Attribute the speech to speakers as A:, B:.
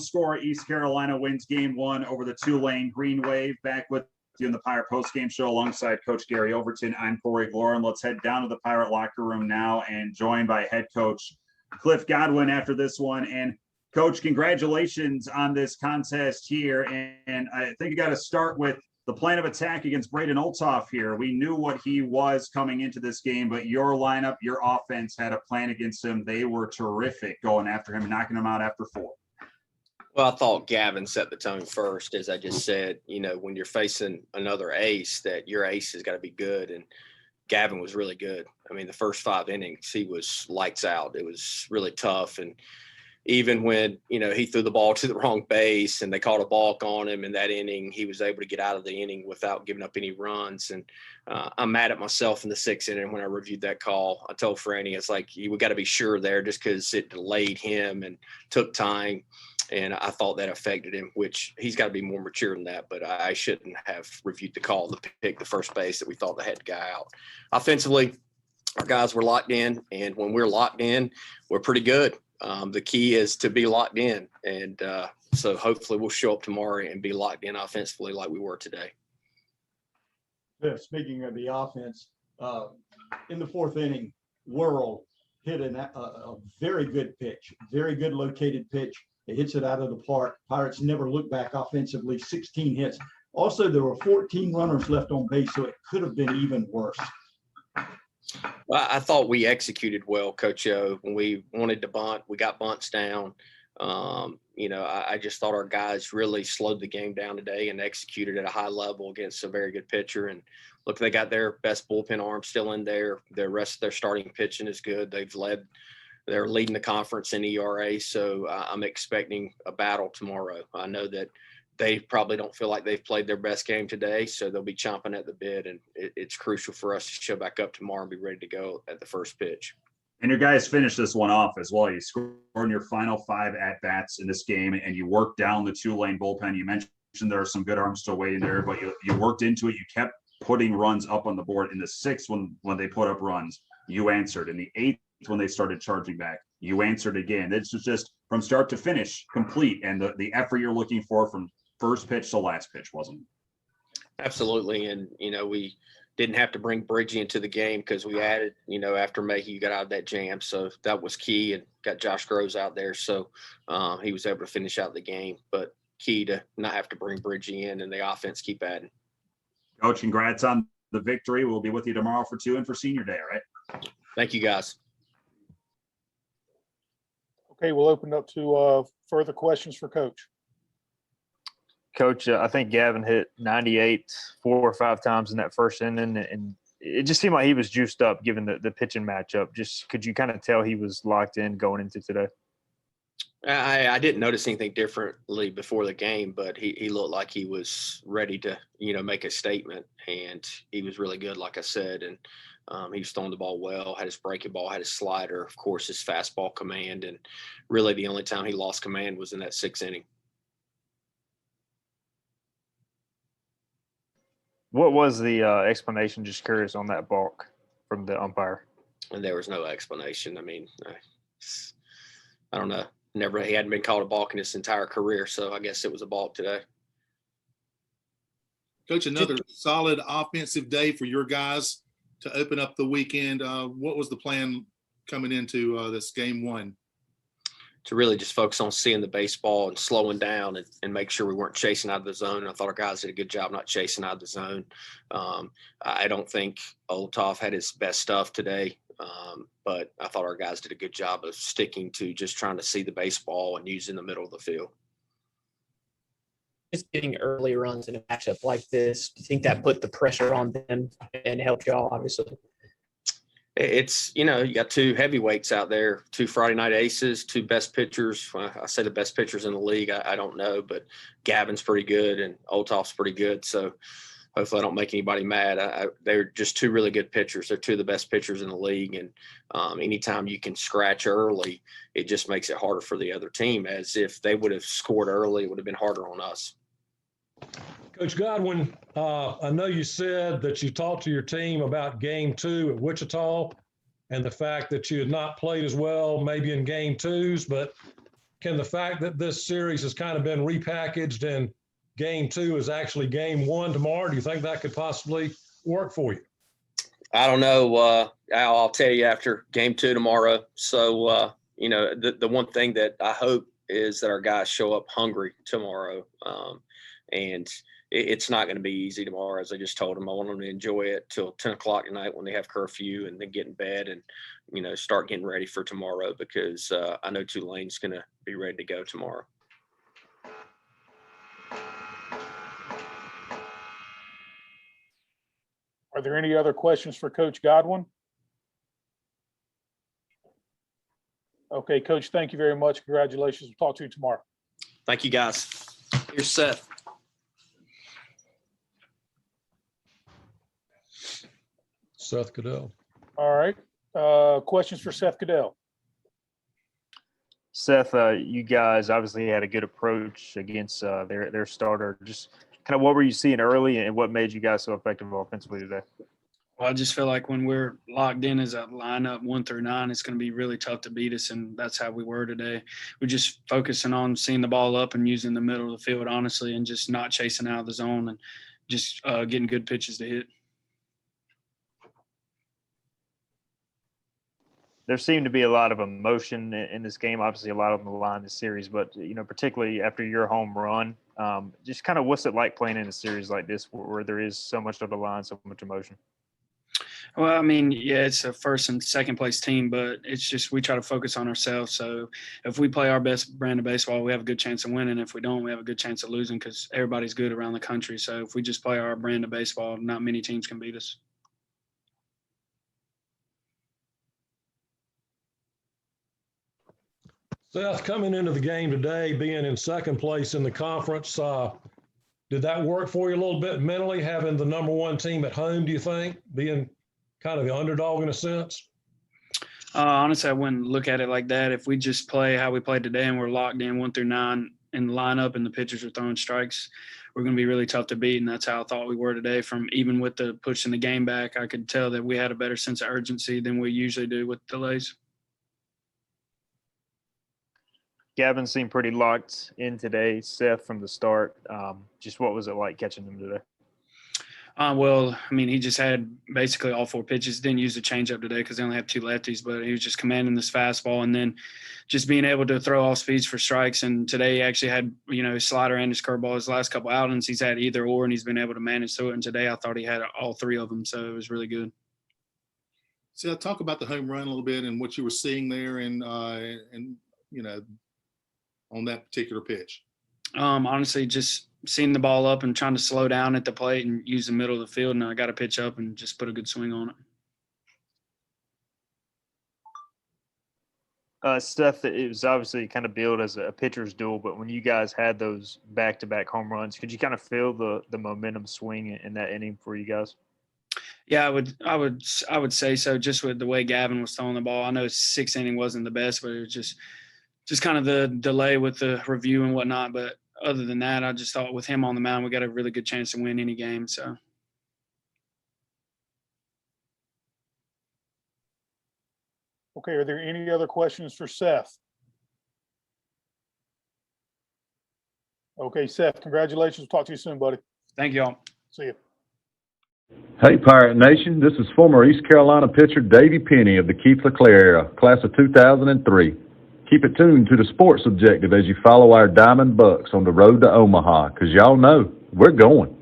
A: score, East Carolina wins game 1 over the Tulane Green Wave. Back with you in the Pirate postgame show alongside Coach Gary Overton. I'm Corey Glorin. Let's head down to the Pirate locker room now and joined by head coach Cliff Godwin after this one. And Coach, congratulations on this contest here. And I think you got to start with the plan of attack against Braden Olthoff here. We knew what he was coming into this game, but your lineup, your offense had a plan against him. They were terrific going after him and knocking him out after 4.
B: Well, I thought Gavin set the tone first, as I just said. You know, when you're facing another ace, that your ace has got to be good, and Gavin was really good. I mean, the first 5 innings, he was lights out. It was really tough, and even when, you know, he threw the ball to the wrong base and they called a balk on him in that inning, he was able to get out of the inning without giving up any runs. And I'm mad at myself in the 6th inning when I reviewed that call. I told Franny, it's like, we got to be sure there just because it delayed him and took time. And I thought that affected him, which he's got to be more mature than that. But I shouldn't have reviewed the call to pick the first base that we thought they had the guy out. Offensively, our guys were locked in. And when we're locked in, we're pretty good. The key is to be locked in. And so hopefully we'll show up tomorrow and be locked in offensively like we were today.
C: Yeah, speaking of the offense, in the 4th inning, Worrell hit a very good pitch, very good located pitch. It hits it out of the park. Pirates never looked back offensively, 16 hits. Also, there were 14 runners left on base, so it could have been even worse.
B: Well, I thought we executed well, Coach O. When we wanted to bunt, we got bunts down. You know, I just thought our guys really slowed the game down today and executed at a high level against a very good pitcher. And look, they got their best bullpen arm still in there. The rest of their starting pitching is good. They're leading the conference in ERA, so I'm expecting a battle tomorrow. I know that they probably don't feel like they've played their best game today, so they'll be chomping at the bit, and it's crucial for us to show back up tomorrow and be ready to go at the first pitch.
A: And your guys finished this one off as well. You scored in your final 5 at-bats in this game, and you worked down the Tulane bullpen. You mentioned there are some good arms still waiting there, but you worked into it. You kept putting runs up on the board. In the 6th, when they put up runs, you answered. In the 8th, when they started charging back, you answered again. It's just from start to finish, complete, and the effort you're looking for from first pitch to last pitch, wasn't it?
B: Absolutely. And, you know, we didn't have to bring Bridgie into the game because we added, you know, after Mayhew got out of that jam. So that was key, and got Josh Groves out there. So he was able to finish out the game, but key to not have to bring Bridgie in and the offense keep adding.
A: Coach, congrats on the victory. We'll be with you tomorrow for 2 and for senior day, all right?
B: Thank you, guys.
D: Okay, we'll open up to further questions for Coach.
E: Coach, I think Gavin hit 98 4 or 5 times in that first inning, and it just seemed like he was juiced up given the pitching matchup. Just could you kind of tell he was locked in going into today?
B: I didn't notice anything differently before the game, but he looked like he was ready to, you know, make a statement, and he was really good, like I said, and he was throwing the ball well, had his breaking ball, had his slider, of course, his fastball command, and really the only time he lost command was in that 6th inning.
E: What was the explanation, just curious, on that balk from the umpire?
B: And there was no explanation. I mean, I don't know. He hadn't been called a balk in his entire career, so I guess it was a balk today.
F: Coach, another solid offensive day for your guys to open up the weekend. What was the plan coming into this game 1?
B: To really just focus on seeing the baseball and slowing down and make sure we weren't chasing out of the zone. I thought our guys did a good job not chasing out of the zone. I don't think Olthoff had his best stuff today, but I thought our guys did a good job of sticking to just trying to see the baseball and using the middle of the field.
G: Just getting early runs in a matchup like this, do you think that put the pressure on them and helped y'all, obviously?
B: It's, you know, you got 2 heavyweights out there, 2 Friday night aces, 2 best pitchers. Well, I say the best pitchers in the league. I don't know, but Gavin's pretty good and Olthoff's pretty good. So hopefully I don't make anybody mad. They're just 2 really good pitchers. They're 2 of the best pitchers in the league. And anytime you can scratch early, it just makes it harder for the other team, as if they would have scored early, it would have been harder on us.
H: Coach Godwin, I know you said that you talked to your team about game 2 at Wichita and the fact that you had not played as well maybe in game 2s, but can the fact that this series has kind of been repackaged and game 2 is actually game 1 tomorrow, do you think that could possibly work for you?
B: I don't know. I'll tell you after game 2 tomorrow. So, the one thing that I hope is that our guys show up hungry tomorrow. And it's not going to be easy tomorrow. As I just told them, I want them to enjoy it till 10 o'clock at night when they have curfew and then get in bed and, start getting ready for tomorrow because I know Tulane's going to be ready to go tomorrow.
D: Are there any other questions for Coach Godwin? Okay, Coach, thank you very much. Congratulations. We'll talk to you tomorrow.
B: Thank you, guys. Here's Seth.
H: Seth Caddell.
D: All right. Questions for Seth Caddell?
E: Seth, you guys obviously had a good approach against their starter. Just kind of what were you seeing early and what made you guys so effective offensively today?
I: Well, I just feel like when we're locked in as a lineup 1 through 9, it's going to be really tough to beat us, and that's how we were today. We're just focusing on seeing the ball up and using the middle of the field, honestly, and just not chasing out of the zone and just getting good pitches to hit.
E: There seemed to be a lot of emotion in this game. Obviously, a lot on the line this series, but particularly after your home run, just kind of what's it like playing in a series like this where there is so much on the line, so much emotion?
I: Well, I mean, yeah, it's a first and second place team, but it's just we try to focus on ourselves. So if we play our best brand of baseball, we have a good chance of winning. If we don't, we have a good chance of losing because everybody's good around the country. So if we just play our brand of baseball, not many teams can beat us.
H: Seth, coming into the game today, being in second place in the conference, did that work for you a little bit mentally, having the number 1 team at home, do you think, being kind of the underdog in a sense?
I: Honestly, I wouldn't look at it like that. If we just play how we played today and we're locked in 1 through 9 in the lineup and the pitchers are throwing strikes, we're going to be really tough to beat, and that's how I thought we were today. From even with the pushing the game back, I could tell that we had a better sense of urgency than we usually do with delays.
E: Gavin seemed pretty locked in today, Seth, from the start. Just what was it like catching him today?
I: Well, I mean, he just had basically all 4 pitches. Didn't use the changeup today because they only have 2 lefties, but he was just commanding this fastball and then just being able to throw all speeds for strikes. And today he actually had, his slider and his curveball. His last couple outings, he's had either or, and he's been able to manage through it. And today I thought he had all 3 of them, so it was really good.
F: So talk about the home run a little bit and what you were seeing there and on that particular pitch.
I: Honestly, just seeing the ball up and trying to slow down at the plate and use the middle of the field, and I got to pitch up and just put a good swing on
E: it. Seth, it was obviously kind of billed as a pitcher's duel, but when you guys had those back-to-back home runs, could you kind of feel the momentum swing in that inning for you guys?
I: Yeah, I would say so. Just with the way Gavin was throwing the ball, I know his 6th inning wasn't the best, but it was just kind of the delay with the review and whatnot. But other than that, I just thought with him on the mound, we got a really good chance to win any game. So.
D: Okay, are there any other questions for Seth? Okay, Seth, congratulations. We'll talk to you soon, buddy.
I: Thank you all.
D: See you.
J: Hey, Pirate Nation, this is former East Carolina pitcher Davey Penny of the Keith LeClaire era, class of 2003. Keep it tuned to the Sports Objective as you follow our Diamond Bucks on the road to Omaha, because y'all know we're going.